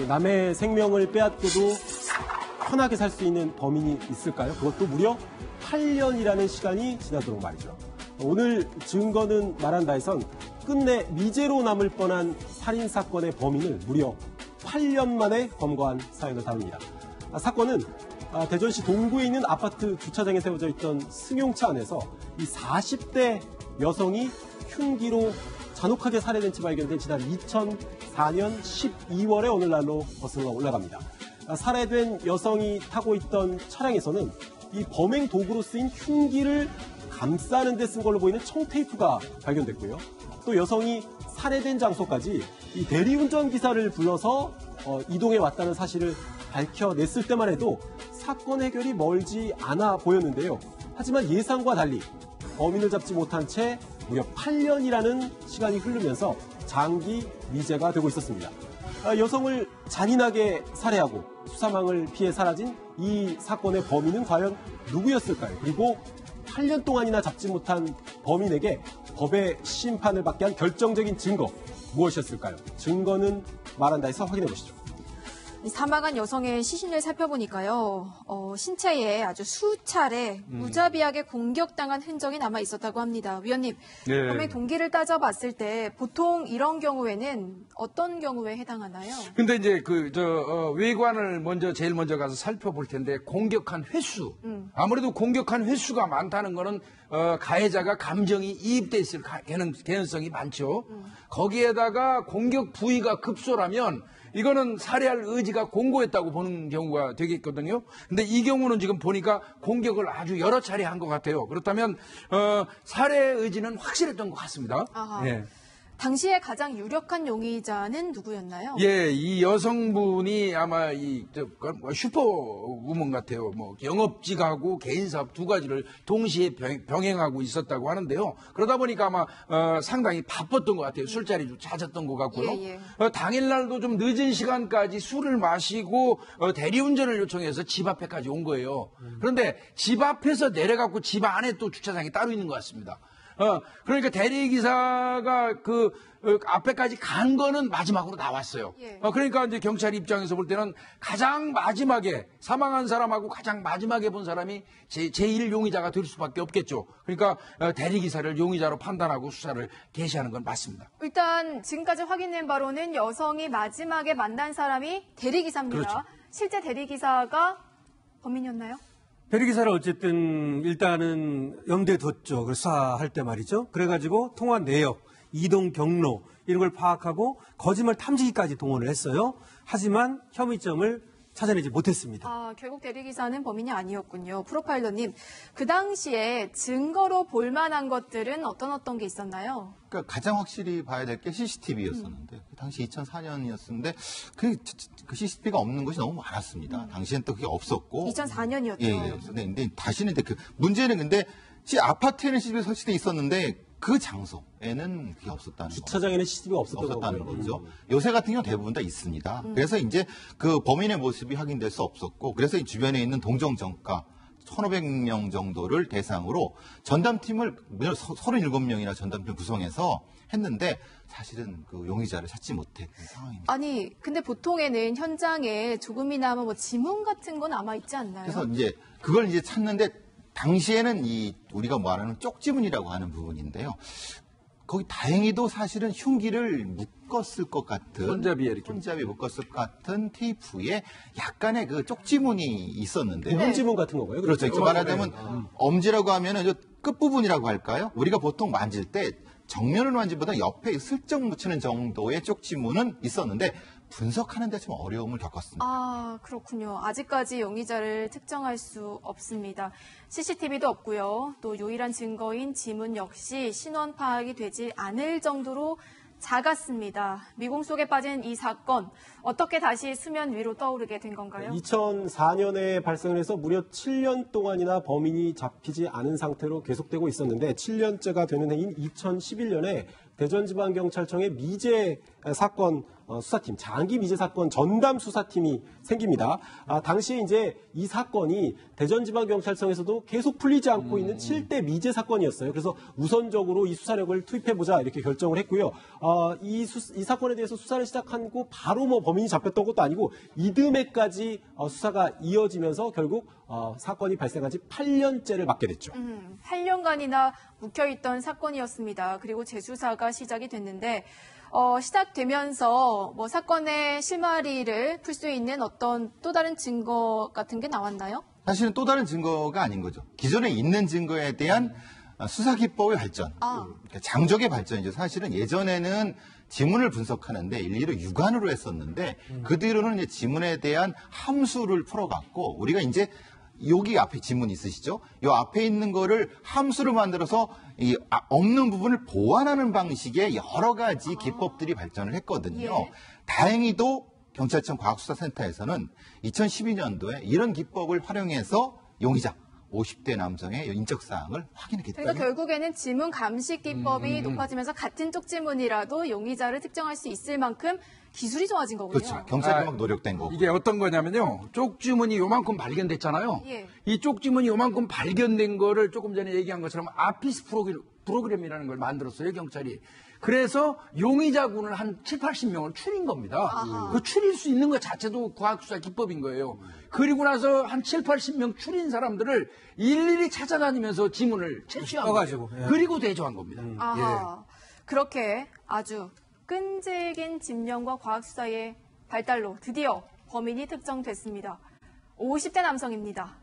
남의 생명을 빼앗고도 편하게 살 수 있는 범인이 있을까요? 그것도 무려 8년이라는 시간이 지나도록 말이죠. 오늘 증거는 말한다에선 끝내 미제로 남을 뻔한 살인사건의 범인을 무려 8년 만에 검거한 사연을 다룹니다. 사건은 대전시 동구에 있는 아파트 주차장에 세워져 있던 승용차 안에서 이 40대 여성이 흉기로 잔혹하게 살해된 채 발견된 지난 2004년 12월의 오늘날로 거슬러 올라갑니다. 살해된 여성이 타고 있던 차량에서는 이 범행 도구로 쓰인 흉기를 감싸는 데 쓴 걸로 보이는 청테이프가 발견됐고요. 또 여성이 살해된 장소까지 이 대리운전 기사를 불러서 이동해 왔다는 사실을 밝혀냈을 때만 해도 사건 해결이 멀지 않아 보였는데요. 하지만 예상과 달리 범인을 잡지 못한 채 무려 8년이라는 시간이 흐르면서 장기 미제가 되고 있었습니다. 여성을 잔인하게 살해하고 수사망을 피해 사라진 이 사건의 범인은 과연 누구였을까요? 그리고 8년 동안이나 잡지 못한 범인에게 법의 심판을 받게 한 결정적인 증거 무엇이었을까요? 증거는 말한다에서 확인해 보시죠. 사망한 여성의 시신을 살펴보니까요. 신체에 아주 수차례 무자비하게 공격당한 흔적이 남아 있었다고 합니다. 위원님, 네. 범행 동기를 따져봤을 때 보통 이런 경우에는 어떤 경우에 해당하나요? 근데 이제 외관을 제일 먼저 가서 살펴볼 텐데 공격한 횟수. 아무래도 공격한 횟수가 많다는 거는 가해자가 감정이 이입돼 있을 개연성이 많죠. 거기에다가 공격 부위가 급소라면 이거는 살해할 의지가 공고했다고 보는 경우가 되겠거든요. 근데 이 경우는 지금 보니까 공격을 아주 여러 차례 한 것 같아요. 그렇다면 살해 의지는 확실했던 것 같습니다. 아하. 예. 당시에 가장 유력한 용의자는 누구였나요? 예, 이 여성분이 아마 슈퍼우먼 같아요. 영업직하고 개인사업 두 가지를 동시에 병행하고 있었다고 하는데요. 그러다 보니까 아마 상당히 바빴던 것 같아요. 술자리도 잦았던 것 같고요. 예. 당일날도 좀 늦은 시간까지 술을 마시고 대리운전을 요청해서 집 앞에까지 온 거예요. 그런데 집 앞에서 내려갖고 집 안에 또 주차장이 따로 있는 것 같습니다. 그러니까 대리기사가 앞에까지 간 거는 마지막으로 나왔어요. 예. 그러니까 이제 경찰 입장에서 볼 때는 가장 마지막에 사망한 사람하고 가장 마지막에 본 사람이 제1 용의자가 될 수밖에 없겠죠. 그러니까 대리기사를 용의자로 판단하고 수사를 개시하는 건 맞습니다. 일단 지금까지 확인된 바로는 여성이 마지막에 만난 사람이 대리기사입니다. 그렇죠. 실제 대리기사가 범인이었나요? 대리기사를 어쨌든 일단은 염두에 뒀죠. 수사할 때 말이죠. 그래가지고 통화 내역, 이동 경로 이런 걸 파악하고 거짓말 탐지기까지 동원을 했어요. 하지만 혐의점을 찾아내지 못했습니다. 결국 대리기사는 범인이 아니었군요. 프로파일러님, 그 당시에 증거로 볼만한 것들은 어떤 게 있었나요? 그러니까 가장 확실히 봐야 될 게 CCTV였었는데 그 당시 2004년이었는데 그 CCTV가 없는 것이 너무 많았습니다. 당시엔 또 그게 없었고 2004년이었죠. 예, 근데 다시는 문제는 근데 아파트에는 CCTV가 설치돼 있었는데 그 장소에는 그게 없었다는 거죠. 주차장에는 CCTV가 없었다는 거죠. 요새 같은 경우 대부분 다 있습니다. 그래서 이제 그 범인의 모습이 확인될 수 없었고 그래서 이 주변에 있는 동정정가 1,500명 정도를 대상으로 전담팀을 37명이나 전담팀 구성해서 했는데 사실은 그 용의자를 찾지 못했던 상황입니다. 아니, 근데 보통에는 현장에 조금이나마 지문 같은 건 남아 있지 않나요? 그래서 이제 그걸 이제 찾는데 당시에는 우리가 말하는 쪽지문이라고 하는 부분인데요. 거기 다행히도 사실은 흉기를 묶었을 것 같은 손잡이에 묶었을 것 같은 테이프에 약간의 그 쪽지문이 있었는데 부분지문 같은 건가요? 그렇죠. 말하자면 엄지라고 하면은 끝 부분이라고 할까요? 우리가 보통 만질 때 정면을 만지보다 옆에 슬쩍 묻히는 정도의 쪽지문은 있었는데 분석하는 데 좀 어려움을 겪었습니다. 그렇군요. 아직까지 용의자를 특정할 수 없습니다. CCTV도 없고요. 또 유일한 증거인 지문 역시 신원 파악이 되지 않을 정도로 작았습니다. 미공 속에 빠진 이 사건, 어떻게 다시 수면 위로 떠오르게 된 건가요? 2004년에 발생을 해서 무려 7년 동안이나 범인이 잡히지 않은 상태로 계속되고 있었는데 7년째가 되는 해인 2011년에 대전지방경찰청의 미제 사건 수사팀, 장기 미제 사건 전담 수사팀이 생깁니다. 당시에 이제 이 사건이 대전지방경찰청에서도 계속 풀리지 않고 있는 7대 미제 사건이었어요. 그래서 우선적으로 이 수사력을 투입해보자 이렇게 결정을 했고요. 이 사건에 대해서 수사를 시작하고 바로 뭐 범인이 잡혔던 것도 아니고 이듬해까지 수사가 이어지면서 결국 사건이 발생한 지 8년째를 맞게 됐죠. 8년간이나 묵혀있던 사건이었습니다. 그리고 재수사가 시작이 됐는데 시작되면서 뭐 사건의 실마리를 풀 수 있는 어떤 또 다른 증거 같은 게 나왔나요? 사실은 또 다른 증거가 아닌 거죠. 기존에 있는 증거에 대한 수사 기법의 발전, 그러니까 장족의 발전이죠. 사실은 예전에는 지문을 분석하는데 일일이 육안으로 했었는데 그 뒤로는 이제 지문에 대한 함수를 풀어갖고 우리가 이제 여기 앞에 지문 있으시죠? 이 앞에 있는 거를 함수로 만들어서 이 없는 부분을 보완하는 방식의 여러 가지 기법들이 발전을 했거든요. 예. 다행히도 경찰청 과학수사센터에서는 2012년도에 이런 기법을 활용해서 용의자 50대 남성의 인적 사항을 확인했기 때문에 그러니까 결국에는 지문 감식 기법이 높아지면서 같은 쪽지문이라도 용의자를 특정할 수 있을 만큼 기술이 좋아진 거군요. 그렇죠. 경찰이 막 노력된 거고. 이게 어떤 거냐면요. 쪽지문이 요만큼 발견됐잖아요. 예. 이 쪽지문이 요만큼 발견된 거를 조금 전에 얘기한 것처럼 아피스 프로그램이라는 걸 만들었어요, 경찰이. 그래서 용의자군을 한 7, 80명을 추린 겁니다. 그 추릴 수 있는 것 자체도 과학수사 기법인 거예요. 그리고 나서 한 7, 80명 추린 사람들을 일일이 찾아다니면서 지문을 채취한 떠가지고, 거예요. 예. 그리고 대조한 겁니다. 아하. 그렇게 아주 끈질긴 집념과 과학수사의 발달로 드디어 범인이 특정됐습니다. 50대 남성입니다.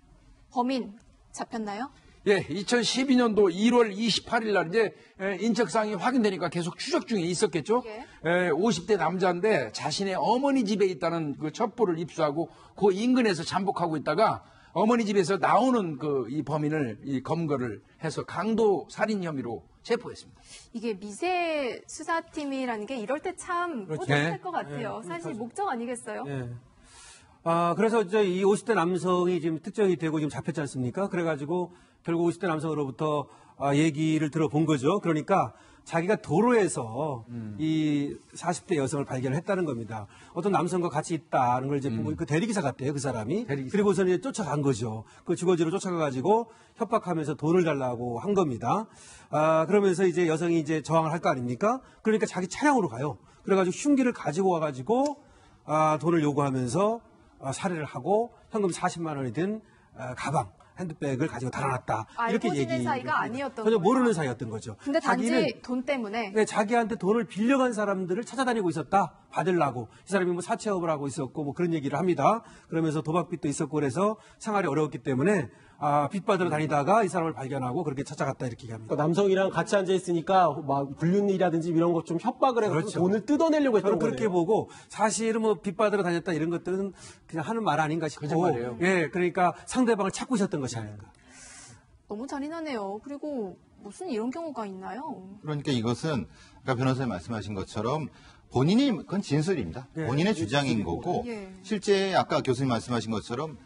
범인 잡혔나요? 예, 2012년도 1월 28일 날 이제 인적사항이 확인되니까 계속 추적 중에 있었겠죠. 예. 50대 남자인데 자신의 어머니 집에 있다는 그 첩보를 입수하고 그 인근에서 잠복하고 있다가 어머니 집에서 나오는 이 범인을 검거를 해서 강도 살인 혐의로 체포했습니다. 이게 미세 수사팀이라는 게 이럴 때 참 그렇죠. 뿌듯할 네. 것 같아요. 사실 목적 아니겠어요? 예. 그래서 이제 이 50대 남성이 지금 특정이 되고 지금 잡혔지 않습니까? 그래가지고 결국 50대 남성으로부터 얘기를 들어본 거죠. 그러니까 자기가 도로에서 이 40대 여성을 발견했다는 겁니다. 어떤 남성과 같이 있다는 걸 이제 보고 그 대리기사 같대요, 그 사람이. 대리기사. 그리고서는 이제 쫓아간 거죠. 그 주거지로 쫓아가가지고 협박하면서 돈을 달라고 한 겁니다. 그러면서 이제 여성이 이제 저항을 할 거 아닙니까? 그러니까 자기 차량으로 가요. 그래가지고 흉기를 가지고 와가지고 돈을 요구하면서 살해를 하고 현금 40만 원이 든 가방, 핸드백을 가지고 달아났다. 이렇게 알고 지낸 얘기. 사이가 아니었던 전혀 거예요. 모르는 사이였던 거죠. 근데 단지 자기는 돈 때문에 네, 자기한테 돈을 빌려간 사람들을 찾아다니고 있었다. 받으려고. 이 사람이 뭐 사채업을 하고 있었고 뭐 그런 얘기를 합니다. 그러면서 도박빚도 있었고 그래서 생활이 어려웠기 때문에 빚 받으러 다니다가 이 사람을 발견하고 그렇게 찾아갔다 이렇게 얘기합니다. 그러니까 남성이랑 같이 앉아 있으니까 막 불륜이라든지 이런 것 좀 협박을 해서 그렇죠. 돈을 뜯어내려고 했던 저는 거예요. 그렇게 보고 사실은 뭐 빚 받으러 다녔다 이런 것들은 그냥 하는 말 아닌가 싶고 거짓말이에요. 예, 그러니까 상대방을 찾고 있었던 것이 아닌가. 너무 잔인하네요. 그리고 무슨 이런 경우가 있나요? 그러니까 이것은 아까 변호사님 말씀하신 것처럼 본인이 그건 진술입니다. 예, 본인의 주장인 거고 예. 실제 아까 교수님 말씀하신 것처럼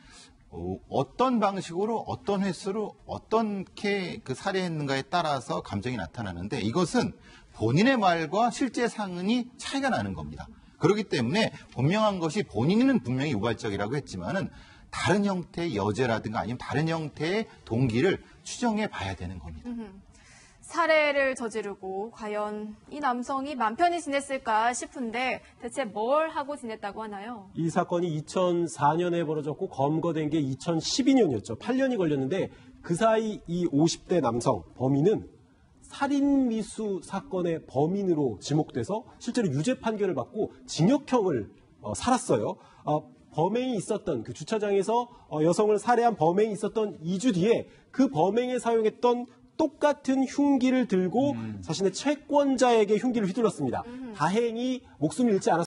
어떤 방식으로 어떤 횟수로 어떻게 그 살해했는가에 따라서 감정이 나타나는데 이것은 본인의 말과 실제 상황이 차이가 나는 겁니다. 그렇기 때문에 분명한 것이 본인은 분명히 우발적이라고 했지만은 다른 형태의 여죄라든가 아니면 다른 형태의 동기를 추정해 봐야 되는 겁니다. 살해를 저지르고 과연 이 남성이 맘 편히 지냈을까 싶은데 대체 뭘 하고 지냈다고 하나요? 이 사건이 2004년에 벌어졌고 검거된 게 2012년이었죠. 8년이 걸렸는데 그 사이 이 50대 남성 범인은 살인미수 사건의 범인으로 지목돼서 실제로 유죄 판결을 받고 징역형을 살았어요. 범행이 있었던 그 주차장에서 여성을 살해한 범행이 있었던 2주 뒤에 그 범행에 사용했던 똑같은 흉기를 들고 자신의 채권자에게 흉기를 휘둘렀습니다. 다행히 목숨을 잃지 않았습니다.